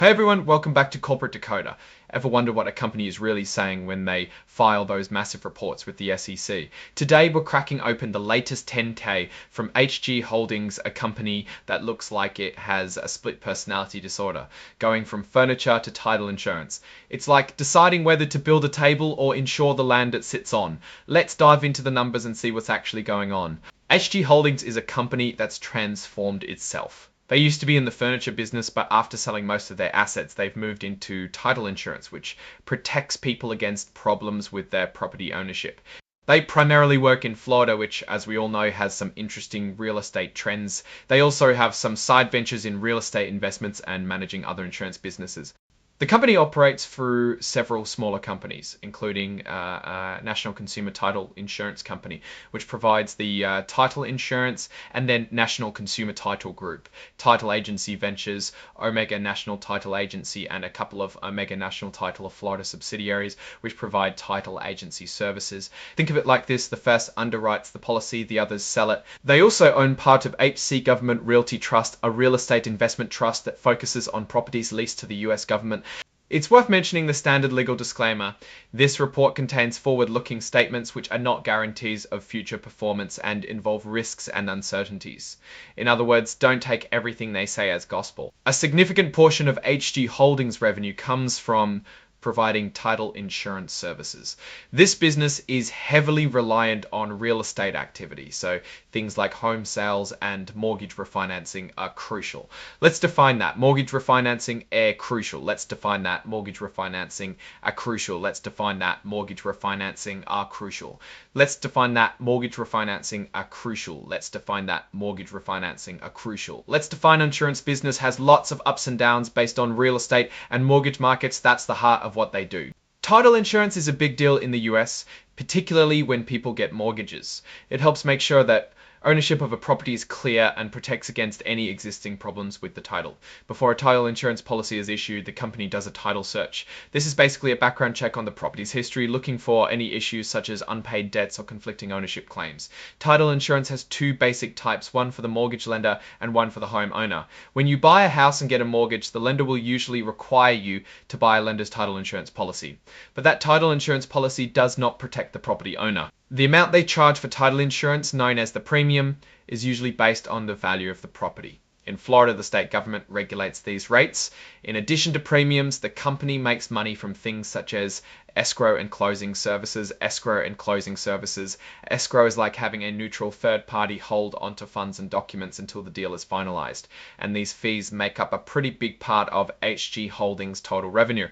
Hey everyone, welcome back to Corporate Decoder. Ever wonder what a company is really saying when they file those massive reports with the SEC? Today we're cracking open the latest 10K from HG Holdings, a company that looks like it has a split personality disorder, going from furniture to title insurance. It's like deciding whether to build a table or insure the land it sits on. Let's dive into the numbers and see what's actually going on. HG Holdings is a company that's transformed itself. They used to be in the furniture business, but after selling most of their assets, they've moved into title insurance, which protects people against problems with their property ownership. They primarily work in Florida, which, as we all know, has some interesting real estate trends. They also have some side ventures in real estate investments and managing other insurance businesses. The company operates through several smaller companies, including a National Consumer Title Insurance Company, which provides the title insurance, and then National Consumer Title Group, Title Agency Ventures, Omega National Title Agency, and a couple of Omega National Title of Florida subsidiaries, which provide title agency services. Think of it like this: the first underwrites the policy, the others sell it. They also own part of HC Government Realty Trust, a real estate investment trust that focuses on properties leased to the US government. It's worth mentioning the standard legal disclaimer. This report contains forward-looking statements which are not guarantees of future performance and involve risks and uncertainties. In other words, don't take everything they say as gospel. A significant portion of HG Holdings revenue comes from providing title insurance services. This business is heavily reliant on real estate activity, so things like home sales and mortgage refinancing are crucial. Let's define that. Mortgage refinancing are crucial. Let's define that. Mortgage refinancing are crucial. Let's define that. Mortgage refinancing are crucial. Let's define that. Mortgage refinancing are crucial. Let's define that. Mortgage refinancing are crucial. Let's define insurance business has lots of ups and downs based on real estate and mortgage markets. That's the heart of what they do. Title insurance is a big deal in the US, particularly when people get mortgages. It helps make sure that ownership of a property is clear and protects against any existing problems with the title. Before a title insurance policy is issued, the company does a title search. This is basically a background check on the property's history, looking for any issues such as unpaid debts or conflicting ownership claims. Title insurance has two basic types, one for the mortgage lender and one for the homeowner. When you buy a house and get a mortgage, the lender will usually require you to buy a lender's title insurance policy. But that title insurance policy does not protect the property owner. The amount they charge for title insurance, known as the premium, is usually based on the value of the property. In Florida, the state government regulates these rates. In addition to premiums, the company makes money from things such as escrow and closing services. Escrow and closing services. Escrow is like having a neutral third party hold onto funds and documents until the deal is finalized. And these fees make up a pretty big part of HG Holdings' total revenue.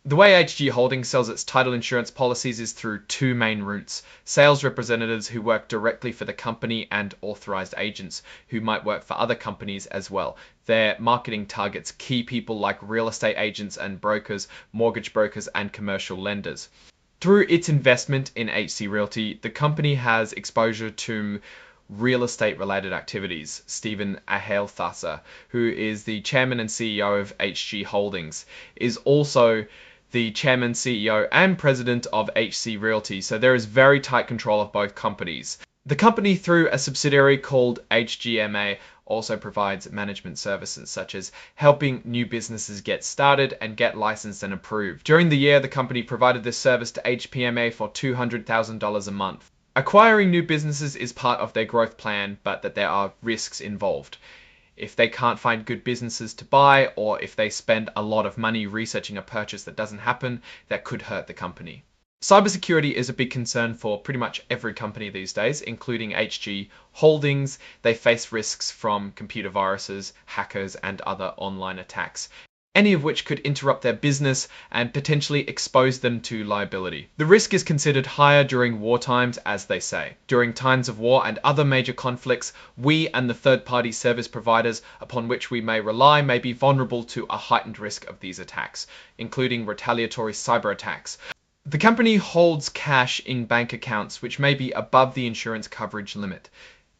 The way HG Holdings sells its title insurance policies is through two main routes: sales representatives who work directly for the company and authorized agents who might work for other companies as well. Their marketing targets key people like real estate agents and brokers, mortgage brokers, and commercial lenders. Through its investment in HC Realty, the company has exposure to real estate related activities. Stephen Ahalthasser, who is the chairman and CEO of HG Holdings, is also the chairman, CEO, and president of HC Realty, so there is very tight control of both companies. The company, through a subsidiary called HGMA, also provides management services such as helping new businesses get started and get licensed and approved. During the year, the company provided this service to HPMA for $200,000 a month. Acquiring new businesses is part of their growth plan, but that there are risks involved. If they can't find good businesses to buy, or if they spend a lot of money researching a purchase that doesn't happen, that could hurt the company. Cybersecurity is a big concern for pretty much every company these days, including HG Holdings. They face risks from computer viruses, hackers, and other online attacks, any of which could interrupt their business and potentially expose them to liability. The risk is considered higher during war times, as they say. During times of war and other major conflicts, we and the third-party service providers upon which we may rely may be vulnerable to a heightened risk of these attacks, including retaliatory cyber attacks. The company holds cash in bank accounts which may be above the insurance coverage limit.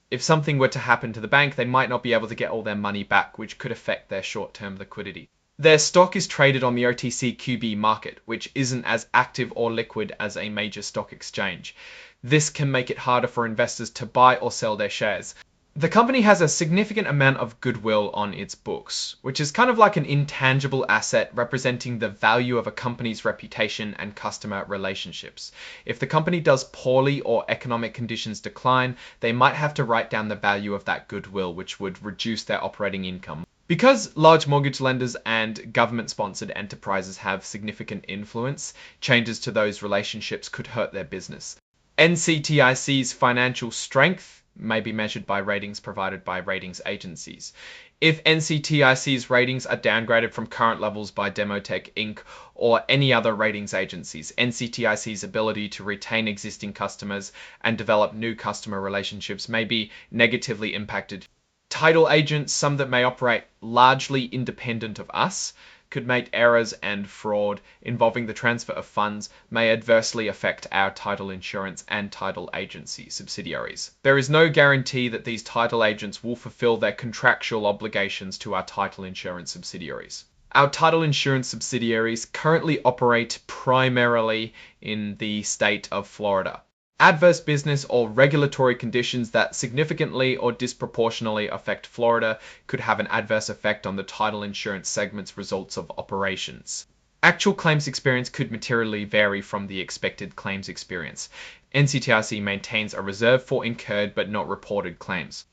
If something were to happen to the bank, they might not be able to get all their money back, which could affect their short-term liquidity. Their stock is traded on the OTCQB market, which isn't as active or liquid as a major stock exchange. This can make it harder for investors to buy or sell their shares. The company has a significant amount of goodwill on its books, which is kind of like an intangible asset representing the value of a company's reputation and customer relationships. If the company does poorly or economic conditions decline, they might have to write down the value of that goodwill, which would reduce their operating income. Because large mortgage lenders and government-sponsored enterprises have significant influence, changes to those relationships could hurt their business. NCTIC's financial strength may be measured by ratings provided by ratings agencies. If NCTIC's ratings are downgraded from current levels by Demotech Inc. or any other ratings agencies, NCTIC's ability to retain existing customers and develop new customer relationships may be negatively impacted. Title agents, some that may operate largely independent of us, could make errors and fraud involving the transfer of funds may adversely affect our title insurance and title agency subsidiaries. There is no guarantee that these title agents will fulfill their contractual obligations to our title insurance subsidiaries. Our title insurance subsidiaries currently operate primarily in the state of Florida. Adverse business or regulatory conditions that significantly or disproportionately affect Florida could have an adverse effect on the title insurance segment's results of operations. Actual claims experience could materially vary from the expected claims experience. NCTIC maintains a reserve for incurred but not reported claims.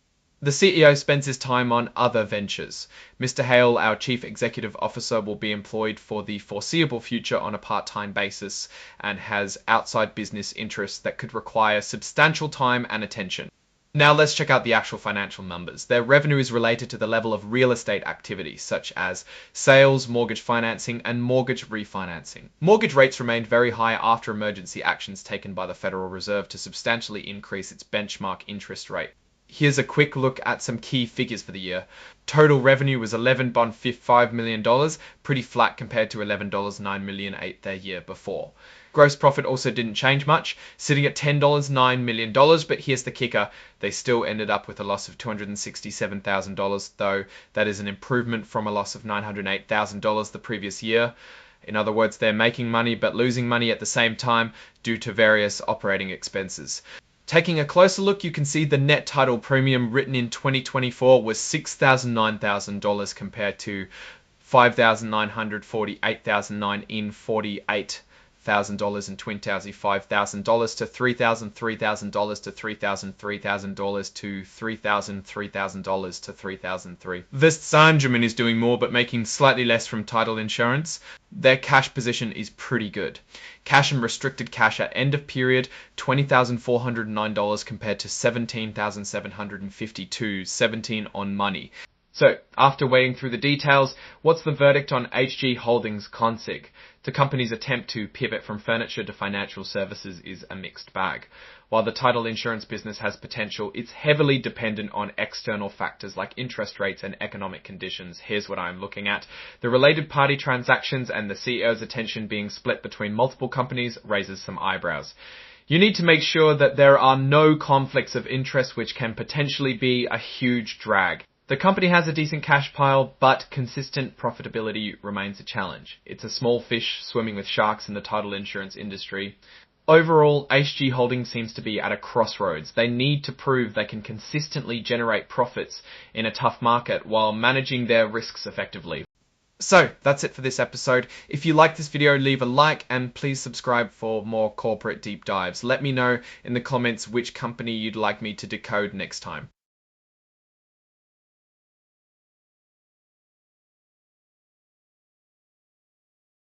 The CEO spends his time on other ventures. Mr. Hale, our Chief Executive Officer, will be employed for the foreseeable future on a part-time basis and has outside business interests that could require substantial time and attention. Now let's check out the actual financial numbers. Their revenue is related to the level of real estate activity, such as sales, mortgage financing, and mortgage refinancing. Mortgage rates remained very high after emergency actions taken by the Federal Reserve to substantially increase its benchmark interest rate. Here's a quick look at some key figures for the year. Total revenue was $11.55 million, pretty flat compared to $11.9 million the year before. Gross profit also didn't change much, sitting at $10.9 million, but here's the kicker. They still ended up with a loss of $267,000, though that is an improvement from a loss of $908,000 the previous year. In other words, they're making money but losing money at the same time due to various operating expenses. Taking a closer look, you can see the net title premium written in 2024 was $6,009 compared to $5,948,009 in $48,000 in 2020, $5,000 to $3,000, $3,000 to $3,000, $3,000 to $3,000, $3,000 to $3,003. This Sanjamin is doing more but making slightly less from title insurance. Their cash position is pretty good. Cash and restricted cash at end of period, $20,409 compared to $17,752, 17 on money. So, after wading through the details, what's the verdict on HG Holdings Consig? The company's attempt to pivot from furniture to financial services is a mixed bag. While the title insurance business has potential, it's heavily dependent on external factors like interest rates and economic conditions. Here's what I'm looking at. The related party transactions and the CEO's attention being split between multiple companies raises some eyebrows. You need to make sure that there are no conflicts of interest which can potentially be a huge drag. The company has a decent cash pile, but consistent profitability remains a challenge. It's a small fish swimming with sharks in the title insurance industry. Overall, HG Holdings seems to be at a crossroads. They need to prove they can consistently generate profits in a tough market while managing their risks effectively. So, that's it for this episode. If you like this video, leave a like and please subscribe for more corporate deep dives. Let me know in the comments which company you'd like me to decode next time.